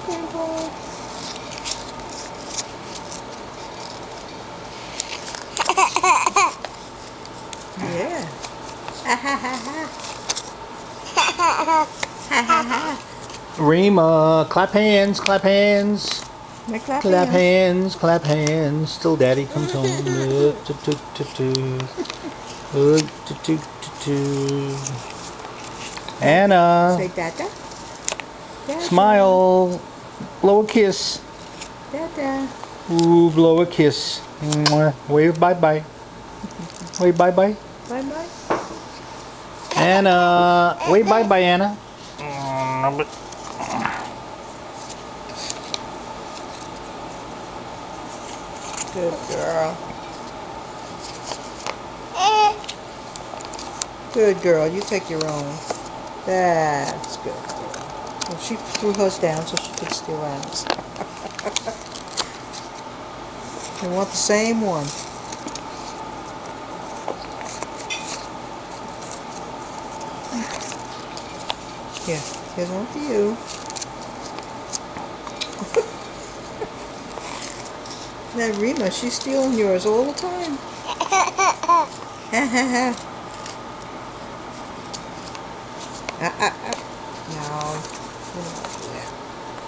Dimple. Yeah. Ha ha ha ha. Ha ha ha. Rima, clap hands, clap hands. My clap Clap hands. hands, clap hands, till daddy comes home. Anna, Say dada. Dada. smile, blow a kiss. Dada. Ooh, blow a kiss. Mwah. Wave bye-bye. Wave bye-bye. Bye bye. Anna, wave bye-bye, Anna. Good girl. Good girl. You take your own. That's good. Well, she threw hers down so she could steal Anna's. I want the same one. Here, here's one for you. That Rima, she's stealing yours all the time. Ha ha ha. No.